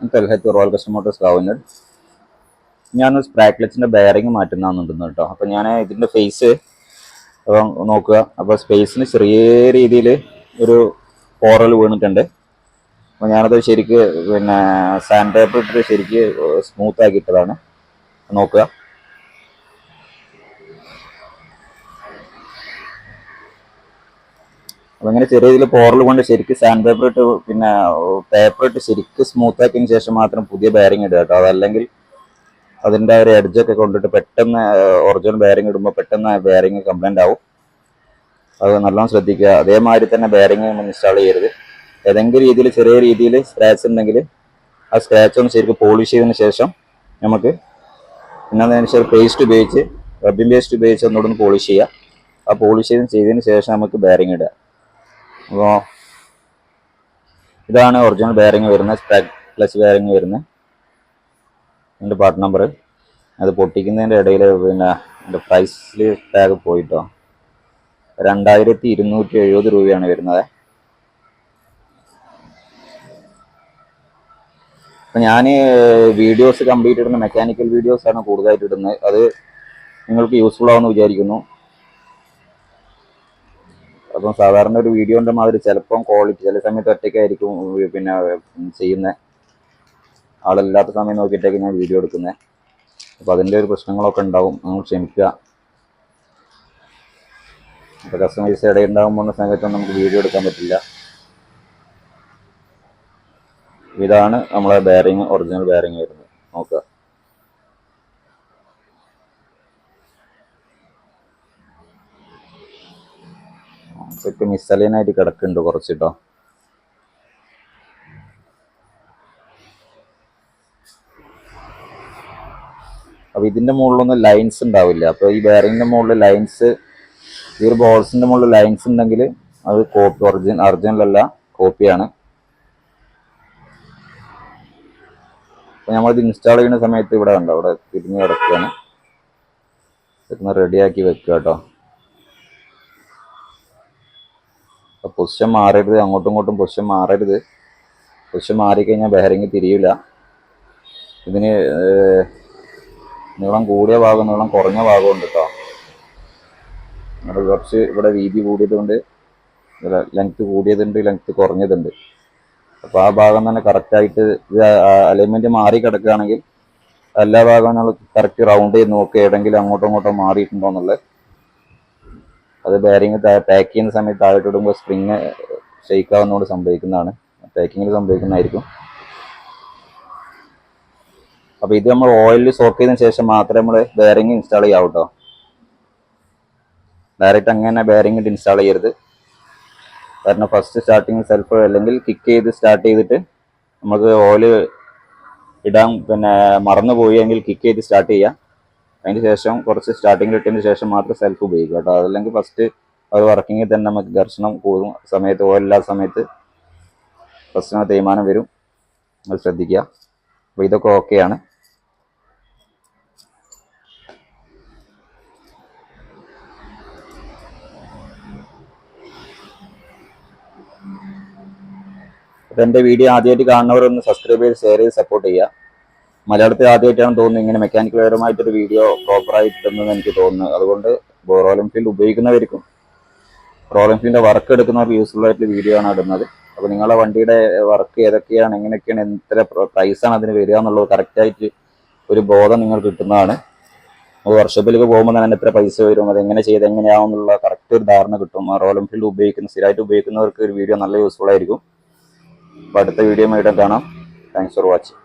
Telhead Royal Custom Motors Governor. ഞാൻ സ്പ്രാക്ലെറ്റിന്റെ bearing മാറ്റുന്നുണ്ടെന്ന് കേട്ടോ. അപ്പോൾ ഞാൻ ഇതിന്റെ ഫേസ് നോക്കുക. അപ്പോൾ സ്പേസിന് ചെറിയ രീതിയിൽ ഒരു പോറൽ വീണിട്ടുണ്ട്. അപ്പോൾ ഞാനത് ശരിക്ക് പിന്നെ സാൻഡ് പേപ്പർ ഇട്ടിട്ട് ശരിക്ക് സ്മൂത്ത് ആക്കിയിട്ടതാണ്. നോക്കുക. അപ്പം അങ്ങനെ ചെറിയ രീതിയിൽ പോറൽ കൊണ്ട് ശരിക്കും സാൻഡ് പേപ്പർ ഇട്ട് പിന്നെ പേപ്പർ ഇട്ട് ശരിക്കും സ്മൂത്ത് ആക്കിയതിന് ശേഷം മാത്രം പുതിയ ബെയറിംഗ് ഇടുക കേട്ടോ. അതല്ലെങ്കിൽ അതിൻ്റെ ഒരു എഡ്ജൊക്കെ കൊണ്ടിട്ട് പെട്ടെന്ന് ഒറിജിനൽ ബെയറിംഗ് ഇടുമ്പോൾ പെട്ടെന്ന് ബെയറിംഗ് കംപ്ലൈൻ്റ് ആവും. അത് നല്ലോണം ശ്രദ്ധിക്കുക. അതേമാതിരി തന്നെ ബെയറിംഗ് ഇൻസ്റ്റാൾ ചെയ്യരുത്. ഏതെങ്കിലും രീതിയിൽ ചെറിയ രീതിയിൽ സ്ക്രാച്ച് ഉണ്ടെങ്കിൽ ആ സ്ക്രാച്ച് ഒന്ന് ശരിക്കും പോളിഷ് ചെയ്തതിന് ശേഷം നമുക്ക് പിന്നെ അതിനനുസരിച്ച് പേസ്റ്റ് ഉപയോഗിച്ച് റബ്ബിംഗ് പേസ്റ്റ് ഉപയോഗിച്ച് ഒന്നുകൂടെ പോളിഷ് ചെയ്യുക. ആ പോളിഷ് ചെയ്തതിന് ശേഷം നമുക്ക് ബെയറിംഗ് ഇടുക. അപ്പോൾ ഇതാണ് ഒറിജിനൽ ബെയറിംഗ് വരുന്നത്, സ്പ്രാക്ലെസ് ബെയറിംഗ് വരുന്നത്. എൻ്റെ പാർട്ട് നമ്പർ അത് പൊട്ടിക്കുന്നതിൻ്റെ ഇടയിൽ പിന്നെ എൻ്റെ പ്രൈസിൽ ടാഗ് പോയിട്ടോ 2270 രൂപയാണ് വരുന്നത്. അപ്പം ഞാൻ വീഡിയോസ് കംപ്ലീറ്റ് ഇടുന്ന മെക്കാനിക്കൽ വീഡിയോസാണ് കൂടുതലായിട്ട് ഇടുന്നത്. അത് നിങ്ങൾക്ക് യൂസ്ഫുൾ ആവുമെന്ന് വിചാരിക്കുന്നു. അപ്പം സാധാരണ ഒരു വീഡിയോൻ്റെ മാതിരി ചിലപ്പം ക്വാളിറ്റി ചില സമയത്ത് ഒറ്റയ്ക്കായിരിക്കും പിന്നെ ചെയ്യുന്നത്. ആളില്ലാത്ത സമയം നോക്കിയിട്ടേക്ക് ഞാൻ വീഡിയോ എടുക്കുന്നത്. അപ്പോൾ അതിൻ്റെ ഒരു പ്രശ്നങ്ങളൊക്കെ ഉണ്ടാവും, നിങ്ങൾ ക്ഷമിക്കുക. അപ്പോൾ കസ്റ്റമൈസ് ഇടയുണ്ടാകുമ്പോൾ സമയത്തൊന്നും നമുക്ക് വീഡിയോ എടുക്കാൻ പറ്റില്ല. ഇതാണ് നമ്മളെ ബെയറിംഗ്, ഒറിജിനൽ ബെയറിംഗ് വരുന്നത്. നോക്കുക. ഇതൊക്കെ മിസ്സലൈനായിട്ട് കിടക്കുന്നുണ്ട് കുറച്ചിട്ടോ. അപ്പോൾ ഇതിൻ്റെ മുകളിലൊന്നും ലൈൻസ് ഉണ്ടാവില്ല. അപ്പോൾ ഈ ബെയറിങ്ങിൻ്റെ മുകളിൽ ലൈൻസ്, ഈ ഒരു ബോൾസിൻ്റെ മുകളിൽ ലൈൻസ് ഉണ്ടെങ്കിൽ അത് കോപ്പി, ഒറിജിനലല്ല, കോപ്പിയാണ്. അപ്പോൾ നമ്മളിത് ഇൻസ്റ്റാൾ ചെയ്യുന്ന സമയത്ത് ഇവിടെ ഉണ്ടോ, ഇവിടെ തിരിഞ്ഞ് കിടക്കുകയാണ്. ഇതൊന്ന് റെഡിയാക്കി വെക്കുക കേട്ടോ. അപ്പോൾ പൊസിഷൻ മാറരുത്, അങ്ങോട്ടും ഇങ്ങോട്ടും പൊസിഷൻ മാറരുത്. പൊസിഷൻ മാറിക്കഴിഞ്ഞാൽ ബെയറിങ് തിരിയില്ല. ഇതിന് നീളം കൂടിയ ഭാഗം, നീളം കുറഞ്ഞ ഭാഗമുണ്ട് കേട്ടോ. കുറച്ച് ഇവിടെ വീതി കൂടിയതുണ്ട്, ലെങ്ത്ത് കൂടിയതുണ്ട്, ലെങ്ത്ത് കുറഞ്ഞതുണ്ട്. അപ്പോൾ ആ ഭാഗം തന്നെ കറക്റ്റായിട്ട് ഇത് അലൈൻമെൻറ്റ് മാറി കിടക്കുകയാണെങ്കിൽ എല്ലാ ഭാഗവും നമ്മൾ കറക്റ്റ് റൗണ്ട് ചെയ്ത് നോക്കുക, ഏതെങ്കിലും അങ്ങോട്ടും ഇങ്ങോട്ടോ മാറിയിട്ടുണ്ടോ എന്നുള്ളത്. അത് ബെയറിങ് പാക്ക് ചെയ്യുന്ന സമയത്ത് താഴോട്ട് ഇടുമ്പോൾ സ്പ്രിങ് ഷെയ്ക്കാവുന്നതുകൊണ്ട് സംഭവിക്കുന്നതാണ്, പാക്കിങ്ങിൽ സംഭവിക്കുന്നതായിരിക്കും. അപ്പോൾ ഇത് നമ്മൾ ഓയിലിൽ സോക്ക് ചെയ്തതിന് ശേഷം മാത്രമേ നമ്മൾ ബെയറിങ് ഇൻസ്റ്റാൾ ചെയ്യാവൂ കേട്ടോ. ഡയറക്റ്റ് അങ്ങനെ ബെയറിങ് ഇട്ട് ഇൻസ്റ്റാൾ ചെയ്യരുത്. കാരണം ഫസ്റ്റ് സ്റ്റാർട്ടിങ് സെൽഫ് അല്ലെങ്കിൽ കിക്ക് ചെയ്ത് സ്റ്റാർട്ട് ചെയ്തിട്ട് നമുക്ക് ഓയിൽ ഇടാൻ പിന്നെ മറന്നു പോയെങ്കിൽ കിക്ക് ചെയ്ത് സ്റ്റാർട്ട് ചെയ്യാം. അതിന് ശേഷം കുറച്ച് സ്റ്റാർട്ടിങ്ങിൽ ഇട്ടതിന് ശേഷം മാത്രം സെൽഫ് ഉപയോഗിക്കുക കേട്ടോ. അതല്ലെങ്കിൽ ഫസ്റ്റ് അത് വർക്കിങ്ങിൽ തന്നെ നമുക്ക് ഘർഷണം കൂടും സമയത്ത്, ഓയിലില്ലാത്ത സമയത്ത് ഫസ്റ്റിന് തേയ്മാനം വരും. അത് ശ്രദ്ധിക്കുക. അപ്പോൾ ഇതൊക്കെ ഓക്കെയാണ്. അപ്പോൾ എൻ്റെ വീഡിയോ ആദ്യമായിട്ട് കാണുന്നവരൊന്ന് സബ്സ്ക്രൈബ് ചെയ്ത് ഷെയർ ചെയ്ത് സപ്പോർട്ട് ചെയ്യുക. മലയാളത്തിൽ ആദ്യമായിട്ടാണ് തോന്നുന്നത് ഇങ്ങനെ മെക്കാനിക്കൽ പരമായിട്ടൊരു വീഡിയോ പ്രോപ്പറായിട്ടുണ്ടെന്ന് എനിക്ക് തോന്നുന്നു. അതുകൊണ്ട് റോയൽ എൻഫീൽഡ് ഉപയോഗിക്കുന്നവർക്കും റോയൽ എൻഫീൽഡിൻ്റെ വർക്ക് എടുക്കുന്നവർക്ക് യൂസ്ഫുൾ ആയിട്ടുള്ള വീഡിയോ ആണ് ഇടുന്നത്. അപ്പോൾ നിങ്ങളുടെ വണ്ടിയുടെ വർക്ക് ഏതൊക്കെയാണ്, എങ്ങനെയൊക്കെയാണ്, എത്ര പ്രൈസാണ് അതിന് വരിക എന്നുള്ളത് കറക്റ്റായിട്ട് ഒരു ബോധം നിങ്ങൾക്ക് കിട്ടുന്നതാണ്. അപ്പോൾ വർക്ക്ഷോപ്പിലേക്ക് പോകുമ്പോൾ തന്നെ എത്ര പൈസ വരും, അത് എങ്ങനെ ചെയ്ത് എങ്ങനെയാവുന്നുള്ള കറക്റ്റ് ഒരു ധാരണ കിട്ടും. റോയൽ എൻഫീൽഡ് സ്ഥിരമായിട്ട് ഉപയോഗിക്കുന്നവർക്ക് ഒരു വീഡിയോ നല്ല യൂസ്ഫുൾ ആയിരിക്കും. അപ്പോൾ അടുത്ത വീഡിയോ ആയിട്ട് കാണാം. Thanks for watching.